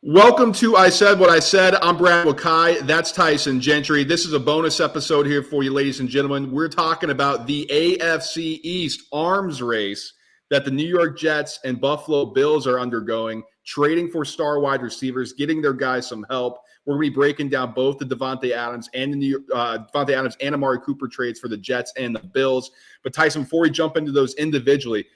Welcome to I Said What I Said. I'm Brad Wakai. That's Tyson Gentry. This is a bonus episode here for you, ladies and gentlemen. We're talking about the AFC East arms race that the New York Jets and Buffalo Bills are undergoing, trading for star wide receivers, getting their guys some help. We're going to be breaking down both the Davante Adams and Davante Adams and Amari Cooper trades for the Jets and the Bills. But Tyson, before we jump into those individually,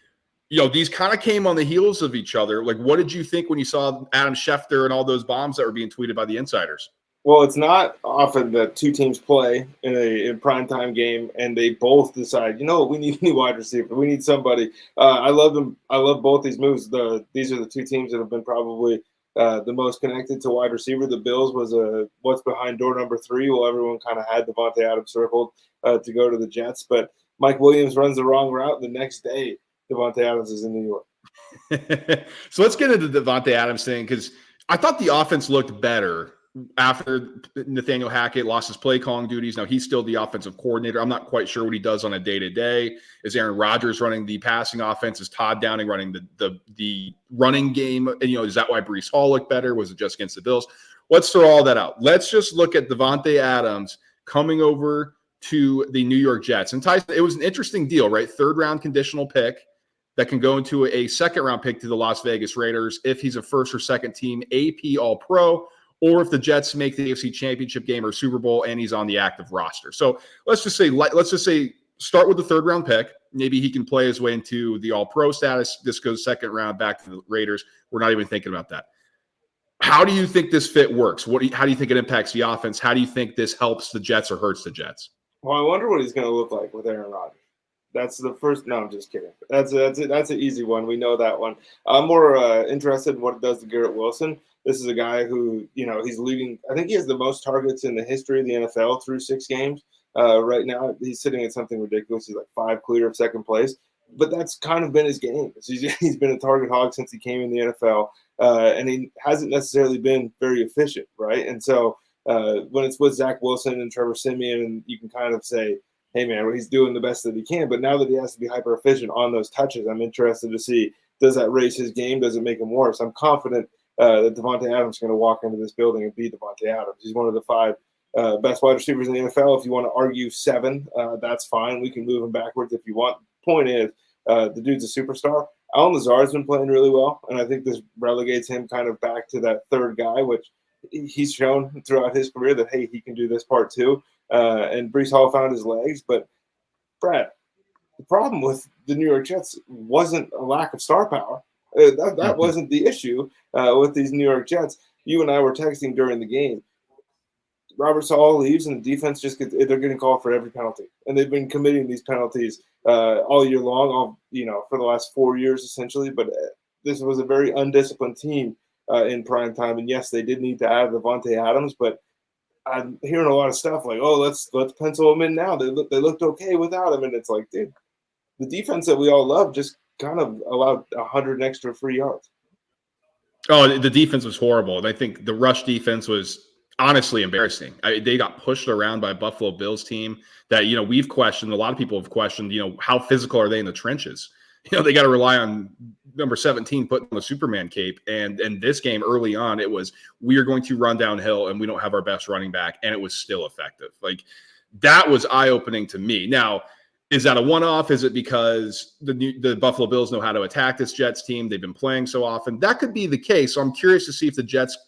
these kind of came on the heels of each other. Like, what did you think when you saw Adam Schefter and all those bombs that were being tweeted by the insiders? Well, it's not often that two teams play in a primetime game and they both decide, we need a new wide receiver. We need somebody. I love them. I love both these moves. These are the two teams that have been probably the most connected to wide receiver. The Bills was what's behind door number 3. Well, everyone kind of had Davante Adams circled to go to the Jets. But Mike Williams runs the wrong route. The next day, Davante Adams is in New York. So let's get into the Davante Adams thing, because I thought the offense looked better after Nathaniel Hackett lost his play calling duties. Now he's still the offensive coordinator. I'm not quite sure what he does on a day-to-day. Is Aaron Rodgers running the passing offense? Is Todd Downing running the running game? And, is that why Breece Hall looked better? Was it just against the Bills? Let's throw all that out. Let's just look at Davante Adams coming over to the New York Jets. And Tyson, it was an interesting deal, right? 3rd-round conditional pick that can go into a 2nd-round pick to the Las Vegas Raiders if he's a 1st or 2nd team AP All-Pro, or if the Jets make the AFC Championship game or Super Bowl and he's on the active roster. So let's just say start with the 3rd-round pick. Maybe he can play his way into the All-Pro status. This goes 2nd round back to the Raiders. We're not even thinking about that. How do you think this fit works? How do you think it impacts the offense? How do you think this helps the Jets or hurts the Jets? Well, I wonder what he's going to look like with Aaron Rodgers. That's the first. No, I'm just kidding. That's an easy one. We know that one. I'm more interested in what it does to Garrett Wilson. This is a guy who, he's leading. I think he has the most targets in the history of the NFL through 6 games. Right now, he's sitting at something ridiculous. He's like 5 clear of 2nd place. But that's kind of been his game. He's been a target hog since he came in the NFL, and he hasn't necessarily been very efficient, right? And so when it's with Zach Wilson and Trevor Siemian, and you can kind of say, hey, man, well, he's doing the best that he can. But now that he has to be hyper efficient on those touches, I'm interested to see, does that raise his game? Does it make him worse? I'm confident that Davante Adams is going to walk into this building and beat Davante Adams. He's one of the 5 best wide receivers in the NFL. If you want to argue 7, that's fine. We can move him backwards if you want. Point is, the dude's a superstar. Allen Lazard's been playing really well, and I think this relegates him kind of back to that 3rd guy, which he's shown throughout his career that, hey, he can do this part too. And Breece Hall found his legs. But, Brad, the problem with the New York Jets wasn't a lack of star power. That wasn't the issue with these New York Jets. You and I were texting during the game. Robert Saleh leaves, and the defense they're getting called for every penalty. And they've been committing these penalties all year long, for the last 4 years essentially. But this was a very undisciplined team in prime time. And, yes, they did need to add Davante Adams, but I'm hearing a lot of stuff like, oh, let's pencil them in now. They looked okay without him. And it's like, dude, the defense that we all love just kind of allowed 100 extra free yards. Oh, the defense was horrible. And I think the rush defense was honestly embarrassing. They got pushed around by a Buffalo Bills team that, we've questioned. A lot of people have questioned, how physical are they in the trenches? They got to rely on number 17 putting on the Superman cape. And this game early on, it was, we are going to run downhill and we don't have our best running back. And it was still effective. Like, that was eye-opening to me. Now, is that a one-off? Is it because the Buffalo Bills know how to attack this Jets team? They've been playing so often. That could be the case. So I'm curious to see if the Jets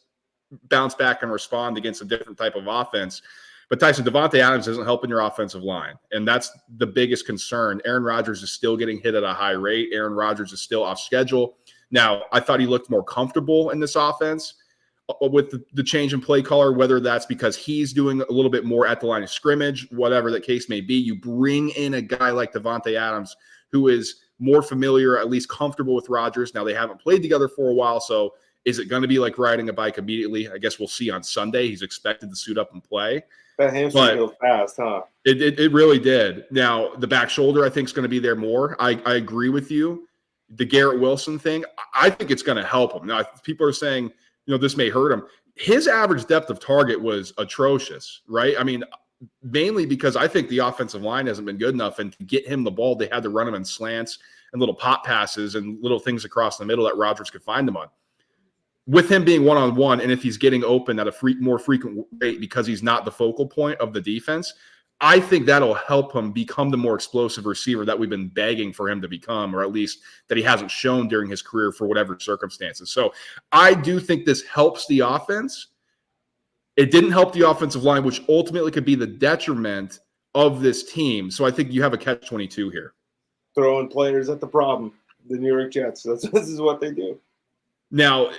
bounce back and respond against a different type of offense. But Tyson, Davante Adams isn't helping your offensive line, and that's the biggest concern. Aaron Rodgers is still getting hit at a high rate. Aaron Rodgers is still off schedule. Now, I thought he looked more comfortable in this offense with the change in play caller, whether that's because he's doing a little bit more at the line of scrimmage, whatever the case may be. You bring in a guy like Davante Adams who is more familiar, at least comfortable with Rodgers. Now, they haven't played together for a while, so is it going to be like riding a bike immediately? I guess we'll see on Sunday. He's expected to suit up and play. That hamstring healed fast, huh? It really did. Now, the back shoulder, I think, is going to be there more. I agree with you. The Garrett Wilson thing, I think it's going to help him. Now, people are saying, this may hurt him. His average depth of target was atrocious, right? I mean, mainly because I think the offensive line hasn't been good enough, and to get him the ball, they had to run him in slants and little pop passes and little things across the middle that Rodgers could find them on. with him being one-on-one, and if he's getting open at a more frequent rate because he's not the focal point of the defense, I think that'll help him become the more explosive receiver that we've been begging for him to become, or at least that he hasn't shown during his career for whatever circumstances. So I do think this helps the offense. It didn't help the offensive line, which ultimately could be the detriment of this team. So I think you have a catch-22 here. Throwing players at the problem, the New York Jets. This is what they do. Now,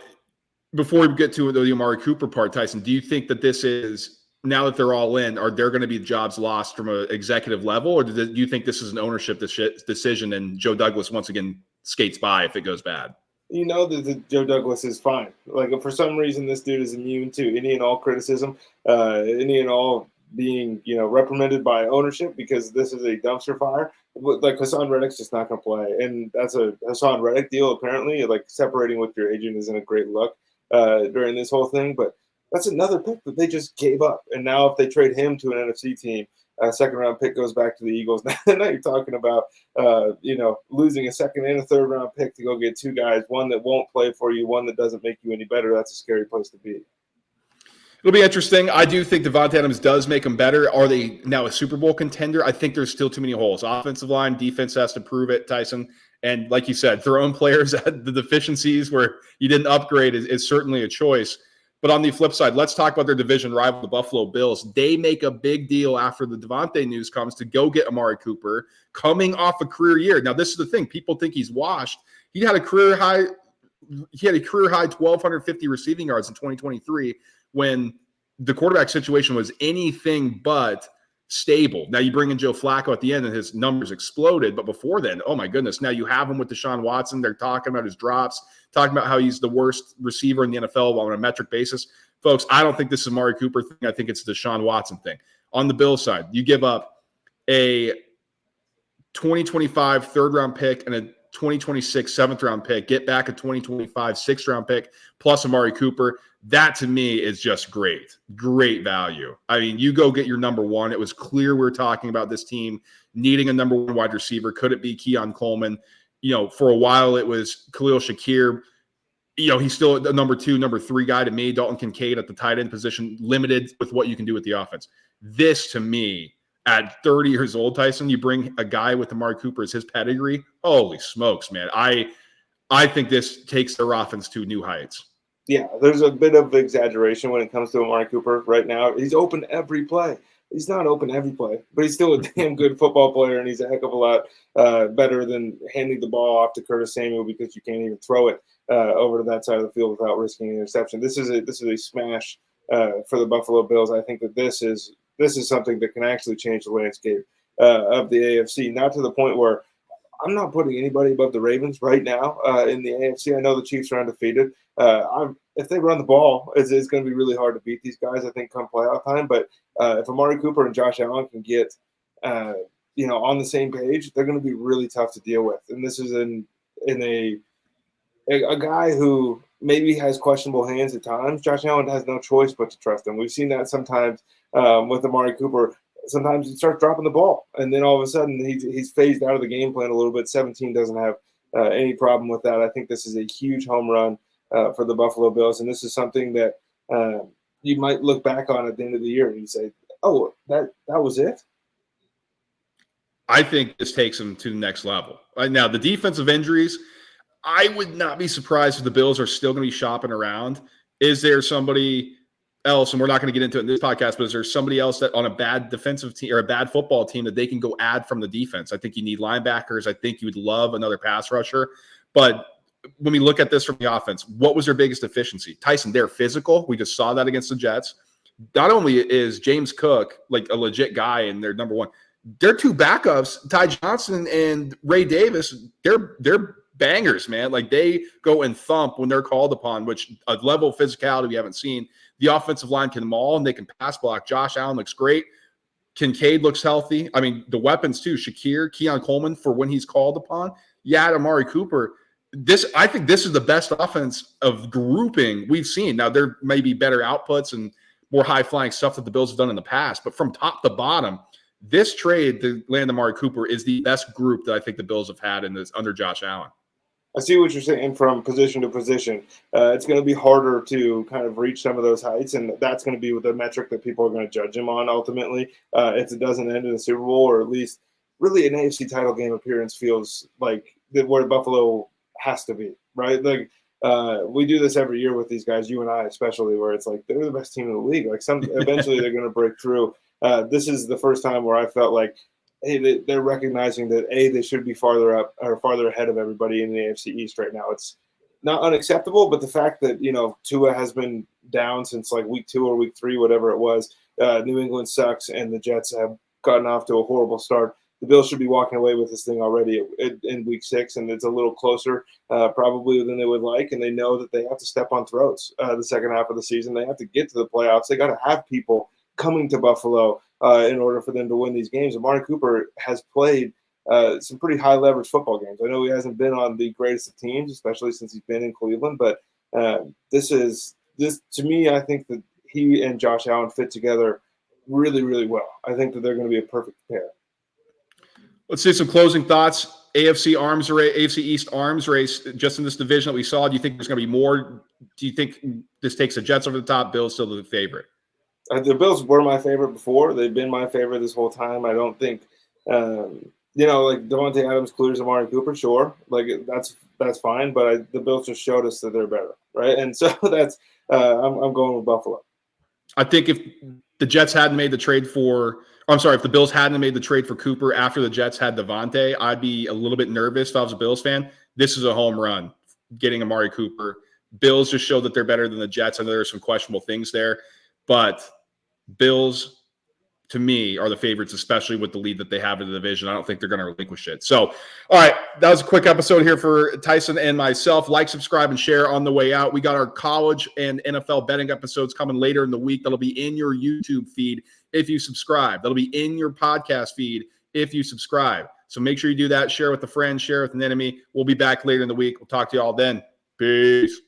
before we get to the Amari Cooper part, Tyson, do you think that this is, now that they're all in, are there going to be jobs lost from an executive level, or do you think this is an ownership decision and Joe Douglas once again skates by if it goes bad? You know that Joe Douglas is fine. Like, for some reason, this dude is immune to any and all criticism, any and all being, reprimanded by ownership, because this is a dumpster fire. Like, Haason Reddick's just not going to play, and that's a Haason Reddick deal. Apparently, like, separating with your agent isn't a great look during this whole thing. But that's another pick that they just gave up, and now if they trade him to an NFC team, second round pick goes back to the Eagles. Now you're talking about losing a second and a third round pick to go get two guys, one that won't play for you, one that doesn't make you any better. That's a scary place to be. It'll be interesting. I do think Davante Adams does make them better. Are they now a Super Bowl contender? I think there's still too many holes. Offensive line, defense has to prove it, Tyson. And like you said, throwing players at the deficiencies where you didn't upgrade is certainly a choice. But on the flip side, let's talk about their division rival, the Buffalo Bills. They make a big deal after the Davante news comes to go get Amari Cooper, coming off a career year. Now, this is the thing. People think he's washed. He had a career high 1,250 receiving yards in 2023 when the quarterback situation was anything but stable. Now, you bring in Joe Flacco at the end, and his numbers exploded. But before then, oh, my goodness. Now you have him with Deshaun Watson. They're talking about his drops, talking about how he's the worst receiver in the NFL on a metric basis. Folks, I don't think this is a Amari Cooper thing. I think it's a Deshaun Watson thing. On the Bills side, you give up a 2025 third-round pick and a 2026 seventh-round pick, get back a 2025 sixth-round pick, plus Amari Cooper. That, to me, is just great. Great value. I mean, you go get your number one. It was clear we were talking about this team needing a number one wide receiver. Could it be Keon Coleman? For a while it was 𝐾𝐿 𝐿. He's still the number two, number three guy to me. Dalton Kincaid at the tight end position, limited with what you can do with the offense. This, to me, at 30 years old, Tyson, you bring a guy with Amari Cooper as his pedigree. Holy smokes, man. I think this takes their offense to new heights. Yeah, there's a bit of exaggeration when it comes to Amari Cooper right now. He's open every play. He's not open every play, but he's still a damn good football player, and he's a heck of a lot better than handing the ball off to Curtis Samuel because you can't even throw it over to that side of the field without risking an interception. This is a smash for the Buffalo Bills. I think that this is something that can actually change the landscape of the AFC, not to the point where I'm not putting anybody above the Ravens right now in the AFC. I know the Chiefs are undefeated. If they run the ball, it's going to be really hard to beat these guys, I think, come playoff time. But if Amari Cooper and Josh Allen can get, on the same page, they're going to be really tough to deal with. And this is in a guy who maybe has questionable hands at times. Josh Allen has no choice but to trust him. We've seen that sometimes with Amari Cooper. Sometimes he starts dropping the ball, and then all of a sudden he's phased out of the game plan a little bit. 17 doesn't have any problem with that. I think this is a huge home run for the Buffalo Bills, and this is something that you might look back on at the end of the year and you say, "Oh, that was it." I think this takes them to the next level. Now, the defensive injuries, I would not be surprised if the Bills are still going to be shopping around. Is there somebody else, and we're not going to get into it in this podcast, but is there somebody else that on a bad defensive team or a bad football team that they can go add from the defense? I think you need linebackers. I think you would love another pass rusher. But when we look at this from the offense, what was their biggest deficiency? Tyson, they're physical. We just saw that against the Jets. Not only is James Cook like a legit guy and they're number one, their two backups, Ty Johnson and Ray Davis, they're bangers, man. Like they go and thump when they're called upon, which a level of physicality we haven't seen. The offensive line can maul and they can pass block. Josh Allen looks great. Kincaid looks healthy. I mean, the weapons too. Keon Coleman for when he's called upon. Yeah, Amari Cooper. I think this is the best offense of grouping we've seen. Now, there may be better outputs and more high-flying stuff that the Bills have done in the past, but from top to bottom, this trade to land Amari Cooper is the best group that I think the Bills have had in this under Josh Allen. I see what you're saying from position to position. It's going to be harder to kind of reach some of those heights, and that's going to be the metric that people are going to judge him on ultimately. If it doesn't end in the Super Bowl, or at least really an AFC title game appearance, feels like where Buffalo has to be, right? Like we do this every year with these guys, you and I especially, where it's like they're the best team in the league. Like eventually they're going to break through. This is the first time where I felt like, hey, they're recognizing that they should be farther up or farther ahead of everybody in the AFC East right now. It's not unacceptable, but the fact that Tua has been down since like week 2 or week 3, whatever it was. New England sucks, and the Jets have gotten off to a horrible start. The Bills should be walking away with this thing already in week 6, and it's a little closer probably than they would like. And they know that they have to step on throats the second half of the season. They have to get to the playoffs. They got to have people coming to Buffalo in order for them to win these games. Amari Cooper has played some pretty high leverage football games. I know he hasn't been on the greatest of teams, especially since he's been in Cleveland, but this to me, I think that he and Josh Allen fit together really, really well. I think that they're going to be a perfect pair. Let's do some closing thoughts. AFC East arms race, just in this division that we saw. Do you think there's going to be more? Do you think this takes the Jets over the top? Bills still the favorite? The Bills were my favorite before. They've been my favorite this whole time. I don't think, like Davante Adams clears Amari Cooper, sure, like that's fine. But the Bills just showed us that they're better, right? And so that's I'm going with Buffalo. I think if the Jets hadn't made the trade for, if the Bills hadn't made the trade for Cooper after the Jets had Davante, I'd be a little bit nervous if I was a Bills fan. This is a home run, getting Amari Cooper. Bills just showed that they're better than the Jets. I know there's some questionable things there, but Bills, to me, are the favorites, especially with the lead that they have in the division. I don't think they're going to relinquish it. So, all right, that was a quick episode here for Tyson and myself. Like, subscribe, and share on the way out. We got our college and NFL betting episodes coming later in the week. That'll be in your YouTube feed if you subscribe. That'll be in your podcast feed if you subscribe. So make sure you do that. Share with a friend, share with an enemy. We'll be back later in the week. We'll talk to you all then. Peace.